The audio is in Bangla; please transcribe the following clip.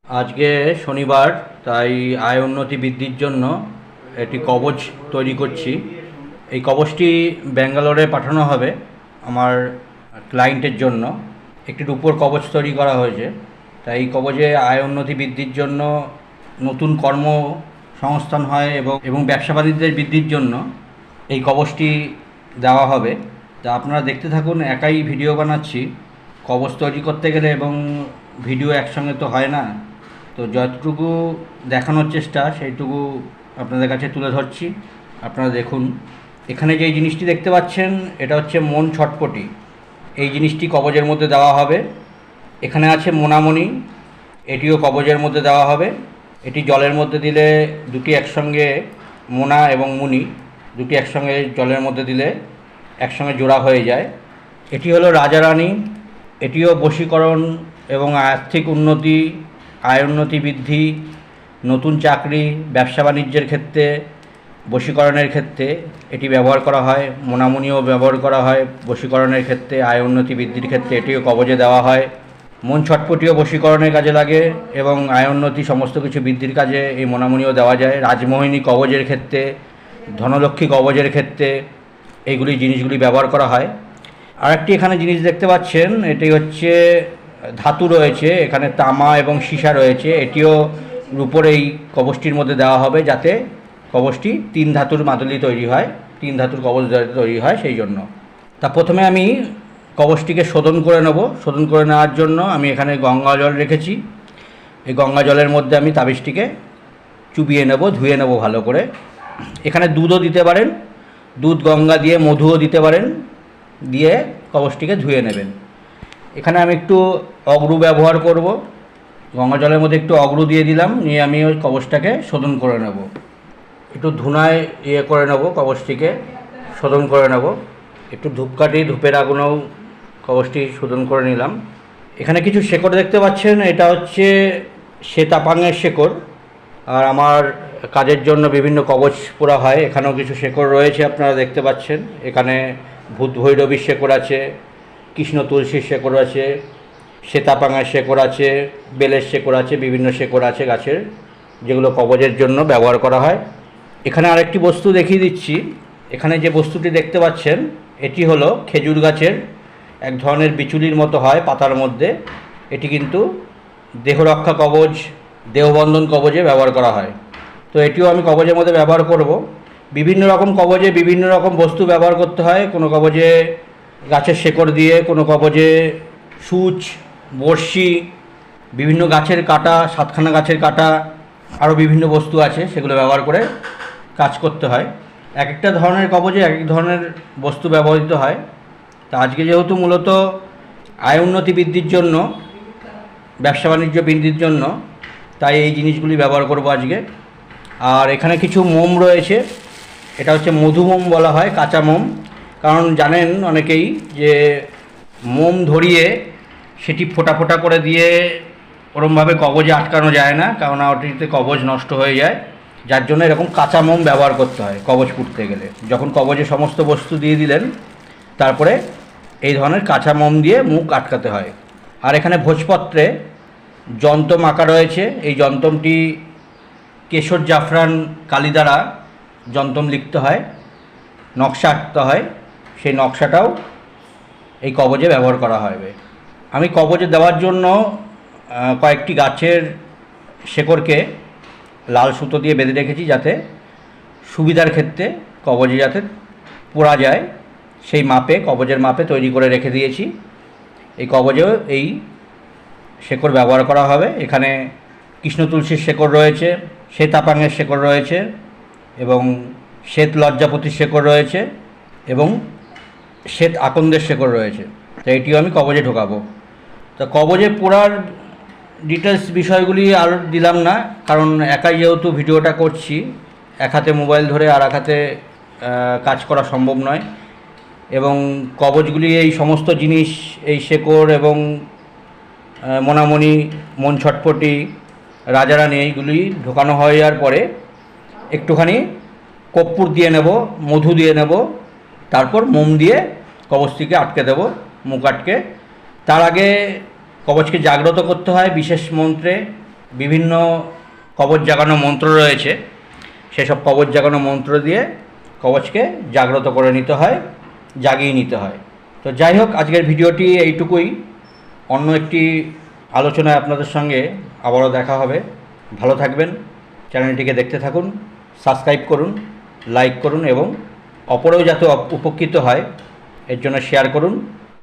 আজকে শনিবার, তাই আয় উন্নতি বৃদ্ধির জন্য একটি কবচ তৈরি করছি। এই কবচটি ব্যাঙ্গালোরে পাঠানো হবে আমার ক্লায়েন্টের জন্য। একটি রূপোর কবচ তৈরি করা হয়েছে। তাই এই কবচে আয় উন্নতি বৃদ্ধির জন্য, নতুন কর্মসংস্থান হয় এবং ব্যবসা বাণিজ্যের বৃদ্ধির জন্য এই কবচটি দেওয়া হবে। তা আপনারা দেখতে থাকুন। একাই ভিডিও বানাচ্ছি। কবচ তৈরি করতে গেলে এবং ভিডিও একসঙ্গে তো হয় না, তো যতটুকু দেখানোর চেষ্টা সেইটুকু আপনাদের কাছে তুলে ধরছি। আপনারা দেখুন। এখানে যে জিনিসটি দেখতে পাচ্ছেন, এটা হচ্ছে মন ছটপটি। এই জিনিসটি কবজের মধ্যে দেওয়া হবে। এখানে আছে মোনামণি, এটিও কবজের মধ্যে দেওয়া হবে। এটি জলের মধ্যে দিলে দুটি একসঙ্গে, মোনা এবং মুনি দুটি একসঙ্গে জলের মধ্যে দিলে একসঙ্গে জোড়া হয়ে যায়। এটি হলো রাজারানী। এটিও বশীকরণ এবং আর্থিক উন্নতি, আয় উন্নতি বৃদ্ধি, নতুন চাকরি, ব্যবসা বাণিজ্যের ক্ষেত্রে, বশীকরণের ক্ষেত্রে এটি ব্যবহার করা হয়। মোনামুনিও ব্যবহার করা হয় বশীকরণের ক্ষেত্রে, আয় উন্নতি বৃদ্ধির ক্ষেত্রে এটিও কবজে দেওয়া হয়। মন ছটপটিও বশীকরণের কাজে লাগে এবং আয় উন্নতি সমস্ত কিছু বৃদ্ধির কাজে এই মোনামুনিও দেওয়া যায়। রাজমোহিনী কবজের ক্ষেত্রে, ধনলক্ষ্মী কবজের ক্ষেত্রে এইগুলি জিনিসগুলি ব্যবহার করা হয়। আরেকটি এখানে জিনিস দেখতে পাচ্ছেন, এটি হচ্ছে ধাতু রয়েছে, এখানে তামা এবং সীসা রয়েছে। এটিও রূপোর এই কবচটির মধ্যে দেওয়া হবে, যাতে কবচটি 3 ধাতুর মাদুলি তৈরি হয়, 3 ধাতুর কবচ তৈরি হয় সেই জন্য। তা প্রথমে আমি কবচটিকে শোধন করে নেব। শোধন করে নেওয়ার জন্য আমি এখানে গঙ্গা জল রেখেছি। এই গঙ্গা জলের মধ্যে আমি তাবিজটিকে চুবিয়ে নেব, ধুয়ে নেব ভালো করে। এখানে দুধও দিতে পারেন, দুধ গঙ্গা দিয়ে মধুও দিতে পারেন, দিয়ে কবচটিকে ধুয়ে নেবেন। এখানে আমি একটু অগ্রু ব্যবহার করব। গঙ্গা জলের মধ্যে একটু অগ্রু দিয়ে দিলাম, নিয়ে আমি ওই কবচটাকে শোধন করে নেব। একটু ধুনায় করে নেব, কবচটিকে শোধন করে নেব। একটু ধূপকাঠি, ধূপের আগুনেও কবচটি শোধন করে নিলাম। এখানে কিছু শেকড় দেখতে পাচ্ছেন, এটা হচ্ছে শ্বেতাপাঙের শেকড়। আর আমার কাজের জন্য বিভিন্ন কবচ পোড়া হয়, এখানেও কিছু শেকড় রয়েছে, আপনারা দেখতে পাচ্ছেন। এখানে ভূত ভৈরবীর শেকড় আছে, কৃষ্ণ তুলসীর শেকড় আছে, শ্বেতাপাঙের শেকড় আছে, বেলের শেকড় আছে, বিভিন্ন শেকড় আছে গাছের, যেগুলো কবচের জন্য ব্যবহার করা হয়। এখানে আরেকটি বস্তু দেখিয়ে দিচ্ছি। এখানে যে বস্তুটি দেখতে পাচ্ছেন, এটি হলো খেজুর গাছের এক ধরনের বিচুলির মতো হয় পাতার মধ্যে। এটি কিন্তু দেহরক্ষা কবচ, দেহবন্ধন কবচে ব্যবহার করা হয়। তো এটিও আমি কবচের মধ্যে ব্যবহার করব। বিভিন্ন রকম কবচে বিভিন্ন রকম বস্তু ব্যবহার করতে হয়। কোনো কবচে গাছের শেকড় দিয়ে, কোনো কবচে সূচ, বড়শি, বিভিন্ন গাছের কাটা, 7খানা গাছের কাটা, আরও বিভিন্ন বস্তু আছে, সেগুলো ব্যবহার করে কাজ করতে হয়। এক একটা ধরনের কবচে এক এক ধরনের বস্তু ব্যবহৃত হয়। তা আজকে যেহেতু মূলত আয় উন্নতি বৃদ্ধির জন্য, ব্যবসা বাণিজ্য বৃদ্ধির জন্য, তাই এই জিনিসগুলি ব্যবহার করব আজকে। আর এখানে কিছু মোম রয়েছে। এটা হচ্ছে মধু মোম বলা হয়, কাঁচা মোম। কারণ জানেন অনেকেই যে মোম ধরিয়ে সেটি ফোঁটা ফোঁটা করে দিয়ে ওরমভাবে কবজে আটকানো যায় না, কারণ ওটিতে কবজ নষ্ট হয়ে যায়। যার জন্য এরকম কাঁচা মোম ব্যবহার করতে হয় কবজ পুড়তে গেলে। যখন কবজে সমস্ত বস্তু দিয়ে দিলেন, তারপরে এই ধরনের কাঁচা মোম দিয়ে মুখ আটকাতে হয়। আর এখানে ভোজপত্রে যন্তম আঁকা রয়েছে। এই যন্তমটি কেশর, জাফরান, কালি দ্বারা যন্তম লিখতে হয়, নকশা আঁকতে হয়। সেই নকশাটাও এই কবজে ব্যবহার করা হবে। আমি কবজে দেওয়ার জন্য কয়েকটি গাছের শেকড়কে লাল সুতো দিয়ে বেঁধে রেখেছি, যাতে সুবিধার ক্ষেত্রে কবজে যাতে পোড়া যায় সেই মাপে, কবজের মাপে তৈরি করে রেখে দিয়েছি। এই কবজেও এই শেকড় ব্যবহার করা হবে। এখানে কৃষ্ণ তুলসীর শেকড় রয়েছে, শ্বেতাপাঙের শেকড় রয়েছে, এবং শ্বেত লজ্জাপতির শেকড় রয়েছে, এবং শ্বেত আকন্দের শেকড় রয়েছে। তো এটিও আমি কবজে ঢোকাবো। তো কবজে পোড়ার ডিটেলস বিষয়গুলি আর দিলাম না, কারণ একাই যেহেতু ভিডিওটা করছি, এক হাতে মোবাইল ধরে আর এক হাতে কাজ করা সম্ভব নয়। এবং কবজগুলি, এই সমস্ত জিনিস, এই শেকড় এবং মোনামণি, মন ছটপটি, রাজারানী, এইগুলি ঢোকানো হয়ে যাওয়ার পরে একটুখানি কর্পূর দিয়ে নেব, মধু দিয়ে নেব, তারপর মোম দিয়ে কবচটিকে আটকে দেব, মুখ আটকে। তার আগে কবচকে জাগ্রত করতে হয় বিশেষ মন্ত্রে। বিভিন্ন কবচ জাগানো মন্ত্র রয়েছে, সেসব কবচ জাগানো মন্ত্র দিয়ে কবচকে জাগ্রত করে নিতে হয়, জাগিয়ে নিতে হয়। তো যাই হোক, আজকের ভিডিওটি এইটুকুই। অন্য একটি আলোচনায় আপনাদের সঙ্গে আবারও দেখা হবে। ভালো থাকবেন, চ্যানেলটিকে দেখতে থাকুন, সাবস্ক্রাইব করুন, লাইক করুন এবং অপরেও যাতে উপকৃত হয় এর জন্য শেয়ার করুন।